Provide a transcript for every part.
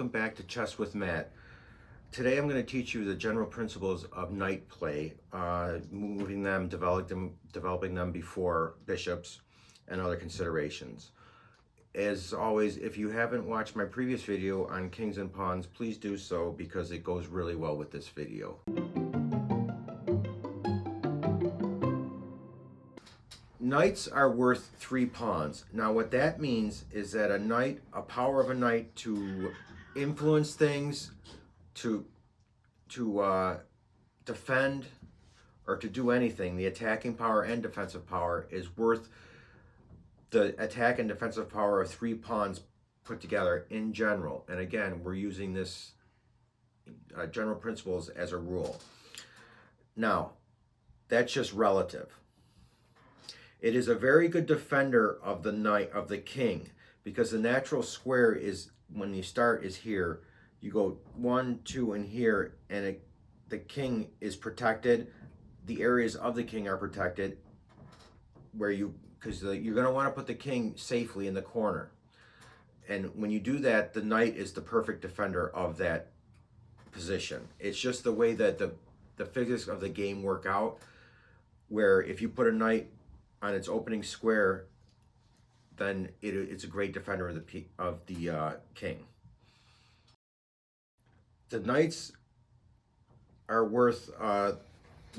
welcome back to Chess with Matt. Today I'm going to teach you the general principles of knight play, moving them, developing them before bishops and other considerations. As always, if you haven't watched my previous video on kings and pawns, please do so because it goes really well with this video. Knights are worth 3 pawns. Now what that means is that a power of a knight to influence things, to defend, or to do anything, the attacking power and defensive power is worth the attack and defensive power of 3 pawns put together in general. And again, we're using this general principles as a rule. Now, that's just relative. It is a very good defender of the king, because the natural square is, when you start, is here. You go 1, 2, and here, and the king is protected. The areas of the king are protected, because you're going to want to put the king safely in the corner. And when you do that, the knight is the perfect defender of that position. It's just the way that the physics of the game work out, where if you put a knight on its opening square, then it's a great defender of the king. The knights are worth, the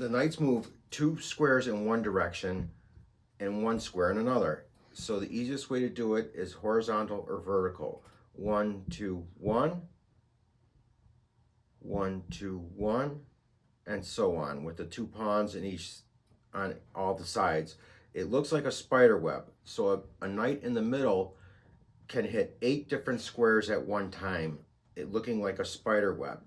knights move 2 squares in one direction and 1 square in another. So the easiest way to do it is horizontal or vertical. 1, 2, 1, 1, 2, 1, and so on, with the 2 pawns on all the sides. It looks like a spider web. So a knight in the middle can hit 8 different squares at one time, it looking like a spider web.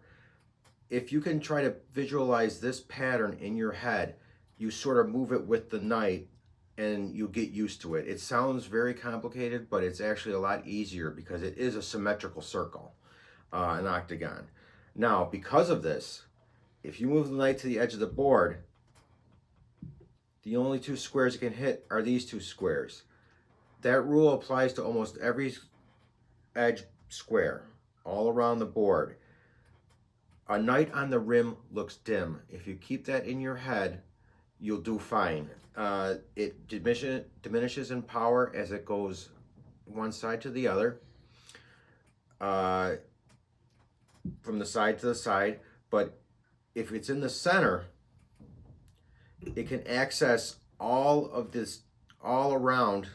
If you can try to visualize this pattern in your head, you sort of move it with the knight and you get used to it. It sounds very complicated, but it's actually a lot easier because it is a symmetrical circle, an octagon. Now, because of this, if you move the knight to the edge of the board, the only 2 squares it can hit are these 2 squares. That rule applies to almost every edge square all around the board. A knight on the rim looks dim. If you keep that in your head, you'll do fine. It diminishes in power as it goes one side to the other, from the side to the side. But if it's in the center, it can access all of this all around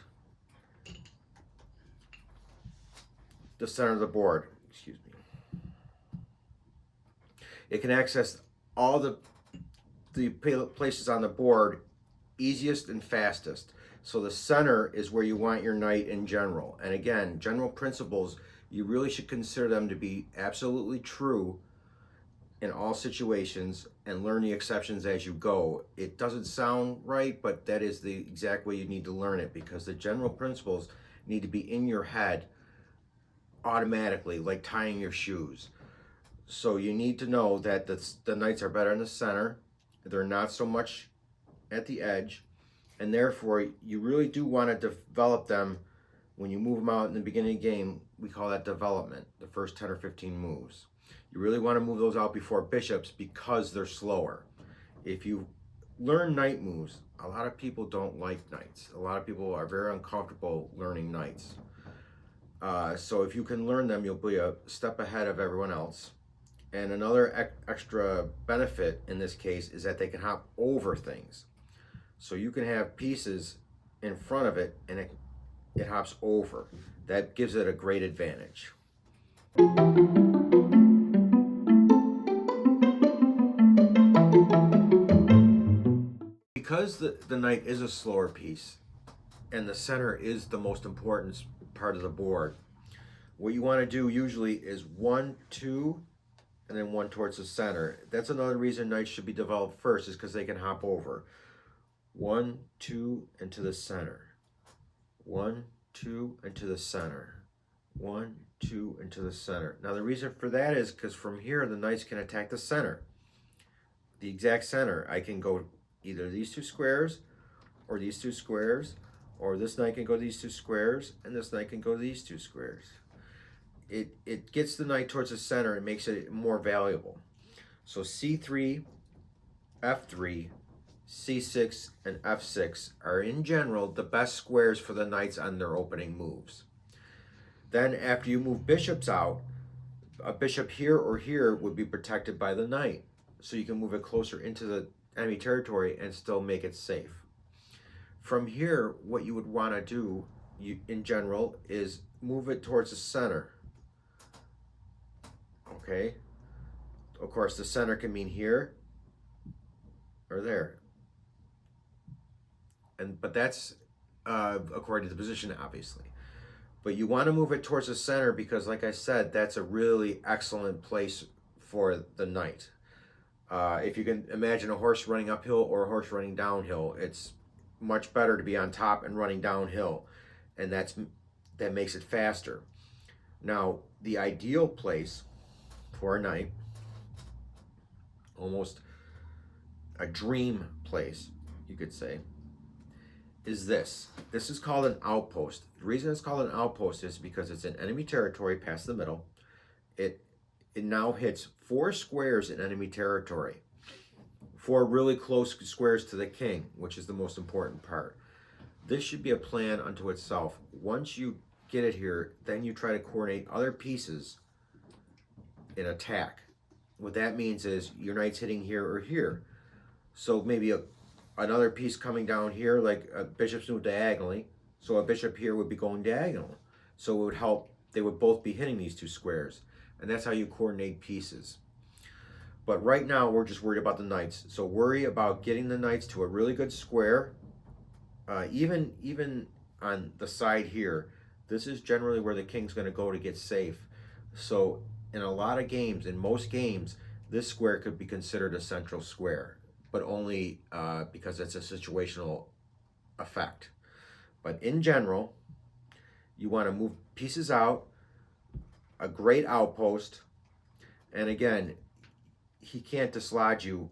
the center of the board. Excuse me. It can access all the places on the board easiest and fastest. So the center is where you want your knight in general. And again, general principles, you really should consider them to be absolutely true in all situations, and learn the exceptions as you go. It doesn't sound right, but that is the exact way you need to learn it, because the general principles need to be in your head automatically, like tying your shoes. So you need to know that the knights are better in the center. They're not so much at the edge, and therefore you really do want to develop them when you move them out in the beginning of the game. We call that development, the first 10 or 15 moves. You really want to move those out before bishops because they're slower. If you learn knight moves, a lot of people don't like knights. A lot of people are very uncomfortable learning knights. So if you can learn them, you'll be a step ahead of everyone else. And another extra benefit in this case is that they can hop over things. So you can have pieces in front of it and it hops over. That gives it a great advantage. Because the knight is a slower piece and the center is the most important part of the board, what you want to do usually is 1, 2, and then 1 towards the center. That's another reason knights should be developed first, is because they can hop over. 1, 2, and to the center. 1, 2, and to the center. 1, 2, and to the center. Now the reason for that is because from here the knights can attack the center. The exact center. I can go either these 2 squares or these 2 squares, or this knight can go these 2 squares and this knight can go these 2 squares. it gets the knight towards the center and makes it more valuable. So c3, f3, c6, and f6 are in general the best squares for the knights on their opening moves. Then after you move bishops out, a bishop here or here would be protected by the knight. So you can move it closer into the enemy territory and still make it safe. From here, what you would want to do in general is move it towards the center. Okay? Of course, the center can mean here or there. But that's according to the position, obviously. But you want to move it towards the center because, like I said, that's a really excellent place for the knight. If you can imagine a horse running uphill or a horse running downhill, it's much better to be on top and running downhill, and that makes it faster. Now, the ideal place for a knight, almost a dream place, you could say, is this. This is called an outpost. The reason it's called an outpost is because it's in enemy territory past the middle. It now hits 4 squares in enemy territory. 4 really close squares to the king, which is the most important part. This should be a plan unto itself. Once you get it here, then you try to coordinate other pieces in attack. What that means is your knight's hitting here or here. So maybe another piece coming down here, like a bishop's move diagonally. So a bishop here would be going diagonal. So it would help, they would both be hitting these 2 squares. And that's how you coordinate pieces. But right now, we're just worried about the knights. So worry about getting the knights to a really good square. Even on the side here, this is generally where the king's going to go to get safe. So in a lot of games, in most games, this square could be considered a central square, but only because it's a situational effect. But in general, you want to move pieces out, a great outpost, and again, he can't dislodge you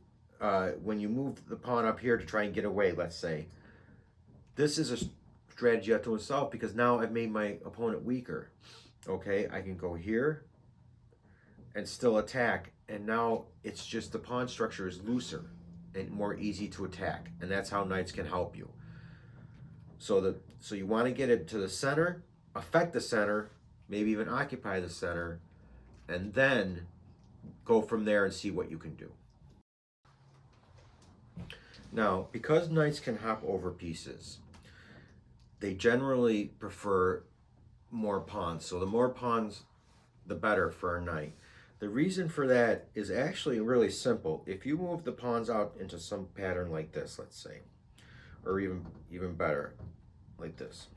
when you move the pawn up here to try and get away, let's say. This is a strategy unto itself because now I've made my opponent weaker. Okay, I can go here and still attack, and now it's just the pawn structure is looser and more easy to attack, and that's how knights can help you. So you want to get it to the center, affect the center, maybe even occupy the center, and then go from there and see what you can do. Now, because knights can hop over pieces, they generally prefer more pawns. So the more pawns, the better for a knight. The reason for that is actually really simple. If you move the pawns out into some pattern like this, let's say, or even better, like this,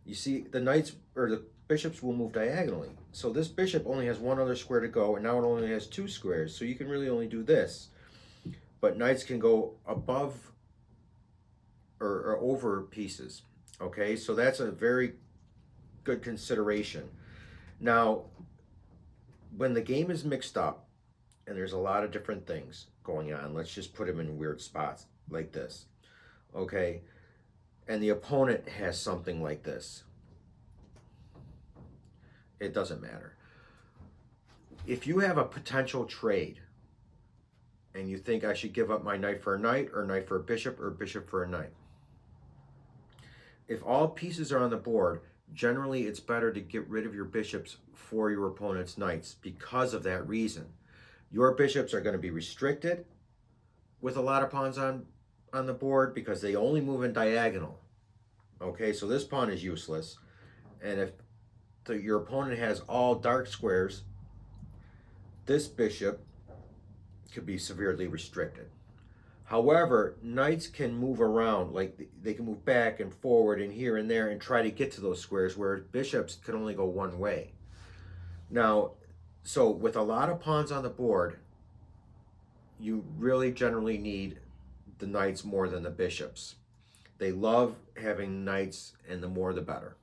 you see the knights or the bishops will move diagonally. So this bishop only has 1 other square to go, and now it only has 2 squares. So you can really only do this. But knights can go above or over pieces. Okay, so that's a very good consideration. Now, when the game is mixed up and there's a lot of different things going on, let's just put them in weird spots like this. Okay, and the opponent has something like this. It doesn't matter. If you have a potential trade and you think I should give up my knight for a knight or knight for a bishop or bishop for a knight, if all pieces are on the board, generally it's better to get rid of your bishops for your opponent's knights because of that reason. Your bishops are going to be restricted with a lot of pawns on the board because they only move in diagonal. Okay, so this pawn is useless. And if your opponent has all dark squares, this bishop could be severely restricted. However, knights can move around, like they can move back and forward and here and there and try to get to those squares, where bishops can only go one way. Now, so with a lot of pawns on the board, you really generally need the knights more than the bishops. They love having knights, and the more the better.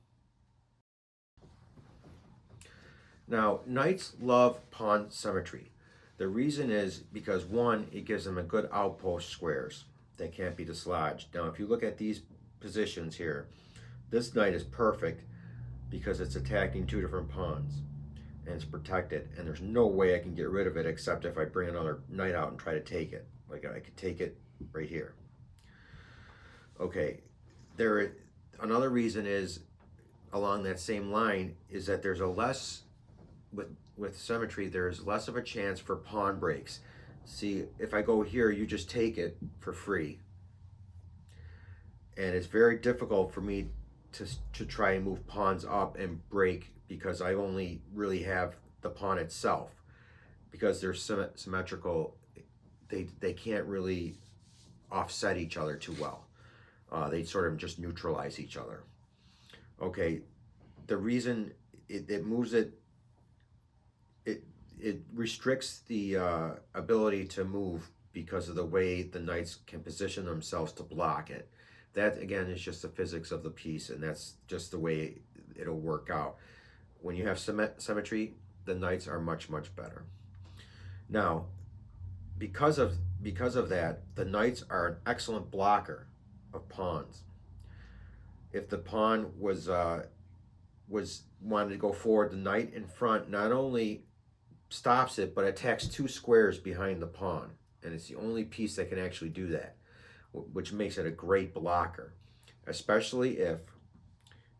Now, knights love pawn symmetry. The reason is because, one, it gives them a good outpost squares that can't be dislodged. Now, if you look at these positions here, this knight is perfect because it's attacking two different pawns and it's protected, and there's no way I can get rid of it except if I bring another knight out and try to take it. Like I could take it right here. Okay, another reason is along that same line is that there's a less with symmetry, there's less of a chance for pawn breaks. See, if I go here, you just take it for free, and it's very difficult for me to try and move pawns up and break because I only really have the pawn itself. Because they're symmetrical, they can't really offset each other too well. They sort of just neutralize each other. Okay, the reason it moves it restricts the ability to move because of the way the knights can position themselves to block it. That again is just the physics of the piece, and that's just the way it'll work out. When you have symmetry, the knights are much better. Now, because of that, the knights are an excellent blocker of pawns. If the pawn was wanted to go forward, the knight in front not only stops it but attacks two squares behind the pawn, and it's the only piece that can actually do that, which makes it a great blocker, especially if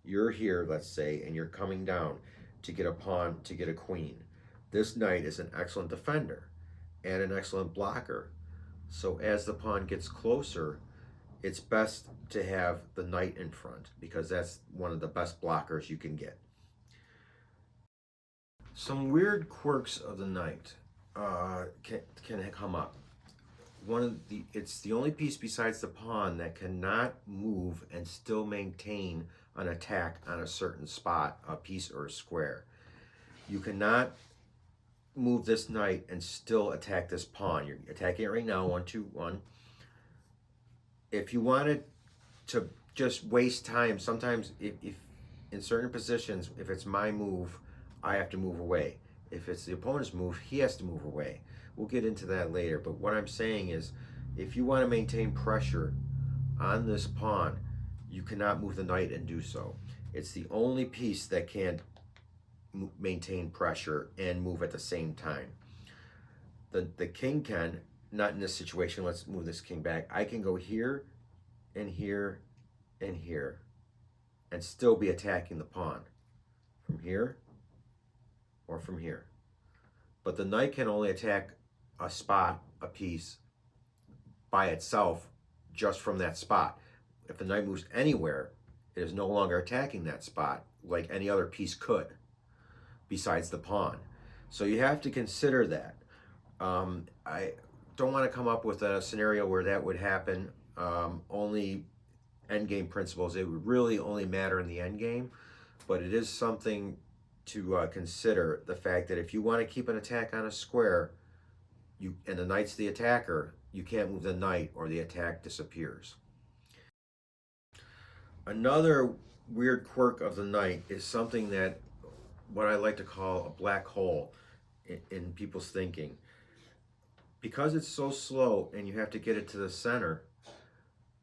you're here, let's say, and you're coming down to get a pawn, to get a queen. This knight is an excellent defender and an excellent blocker. So as the pawn gets closer, it's best to have the knight in front because that's one of the best blockers you can get. Some weird quirks of the knight can come up. It's the only piece besides the pawn that cannot move and still maintain an attack on a certain spot, a piece or a square. You cannot move this knight and still attack this pawn. You're attacking it right now, 1, 2, 1. If you wanted to just waste time, sometimes if in certain positions, if it's my move, I have to move away. If it's the opponent's move, he has to move away. We'll get into that later, but what I'm saying is, if you want to maintain pressure on this pawn, you cannot move the knight and do so. It's the only piece that can maintain pressure and move at the same time. The king can, not in this situation. Let's move this king back. I can go here and here and here and still be attacking the pawn from here or from here. But the knight can only attack a spot, a piece, by itself, just from that spot. If the knight moves anywhere, it is no longer attacking that spot like any other piece could, besides the pawn. So you have to consider that. I don't want to come up with a scenario where that would happen. Only endgame principles, it would really only matter in the endgame, but it is something to consider, the fact that if you want to keep an attack on a square, and the knight's the attacker, you can't move the knight or the attack disappears. Another weird quirk of the knight is something that what I like to call a black hole in people's thinking. Because it's so slow and you have to get it to the center,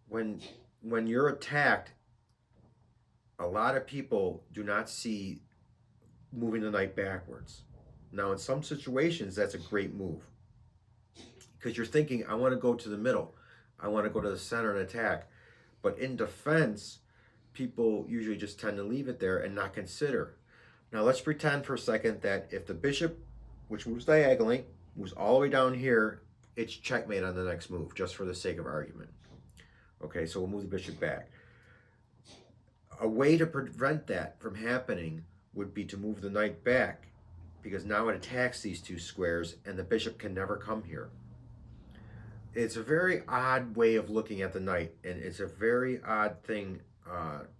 when you're attacked, a lot of people do not see moving the knight backwards. Now, in some situations, that's a great move because you're thinking, I want to go to the middle. I want to go to the center and attack. But in defense, people usually just tend to leave it there and not consider. Now, let's pretend for a second that if the bishop, which moves diagonally, moves all the way down here, it's checkmate on the next move, just for the sake of argument. Okay, so we'll move the bishop back. A way to prevent that from happening would be to move the knight back, because now it attacks these two squares and the bishop can never come here. It's a very odd way of looking at the knight, and it's a very odd thing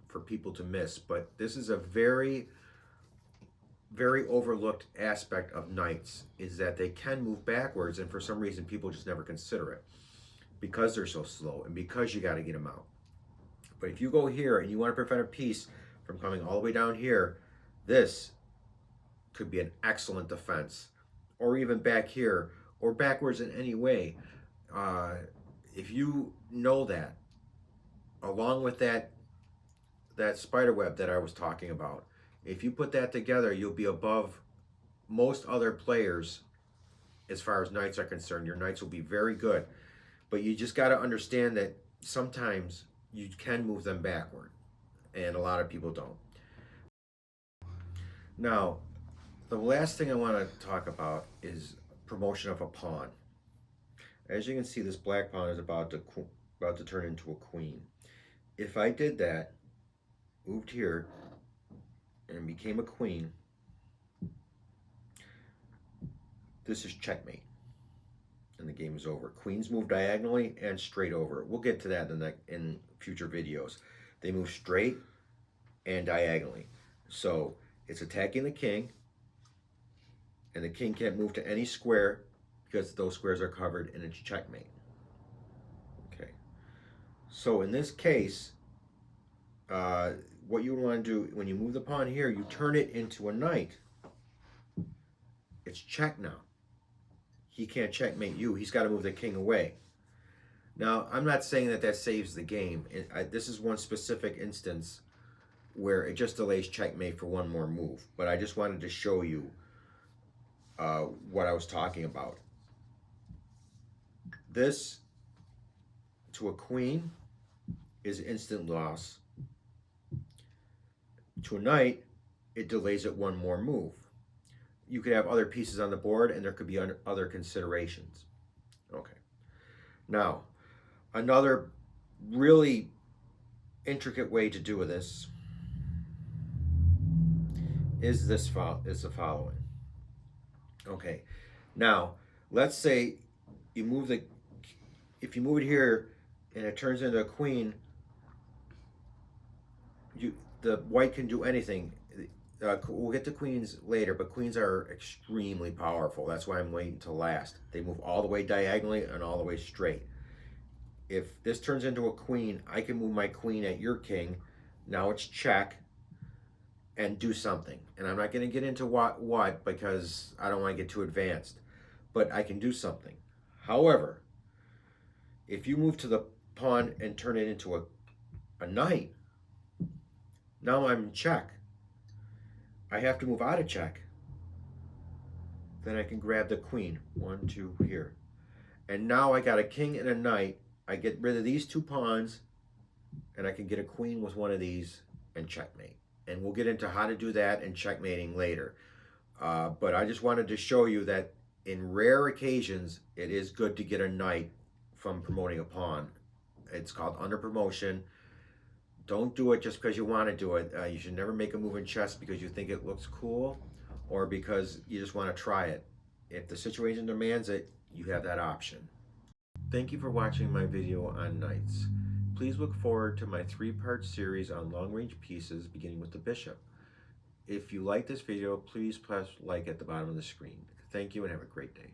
for people to miss, but this is a very overlooked aspect of knights, is that they can move backwards, and for some reason people just never consider it because they're so slow and because you got to get them out. But if you go here and you want to prevent a piece from coming all the way down here, this could be an excellent defense. Or even back here, or backwards in any way. If you know that, along with that spider web that I was talking about, If you put that together, you'll be above most other players as far as knights are concerned. Your knights will be very good, but you just got to understand that sometimes you can move them backward, and a lot of people don't. Now, the last thing I want to talk about is promotion of a pawn. As you can see, this black pawn is about to turn into a queen. If I did that, moved here, and became a queen, this is checkmate, and the game is over. Queens move diagonally and straight over. We'll get to that in future videos. They move straight and diagonally. So it's attacking the king, and the king can't move to any square because those squares are covered, and it's checkmate. Okay. So in this case, what you want to do when you move the pawn here, you turn it into a knight. It's check now. He can't checkmate you. He's got to move the king away. Now, I'm not saying that that saves the game. This is one specific instance where it just delays checkmate for one more move. But I just wanted to show you what I was talking about. This, to a queen, is instant loss. To a knight, it delays it one more move. You could have other pieces on the board, and there could be other considerations. Okay. Now, another really intricate way to do this is the following. Okay. Now, let's say you move if you move it here and it turns into a queen, the white can do anything. We'll get to queens later, but queens are extremely powerful. That's why I'm waiting to last. They move all the way diagonally and all the way straight. If this turns into a queen, I can move my queen at your king. Now it's check and do something. And I'm not going to get into what because I don't want to get too advanced. But I can do something. However, if you move to the pawn and turn it into a knight, now I'm in check. I have to move out of check. Then I can grab the queen. 1, 2, here. And now I got a king and a knight. I get rid of these two pawns, and I can get a queen with one of these and checkmate. And we'll get into how to do that and checkmating later. But I just wanted to show you that in rare occasions, it is good to get a knight from promoting a pawn. It's called under promotion. Don't do it just because you want to do it. You should never make a move in chess because you think it looks cool or because you just want to try it. If the situation demands it, you have that option. Thank you for watching my video on knights. Please look forward to my 3-part series on long-range pieces beginning with the bishop. If you like this video, please press like at the bottom of the screen. Thank you and have a great day.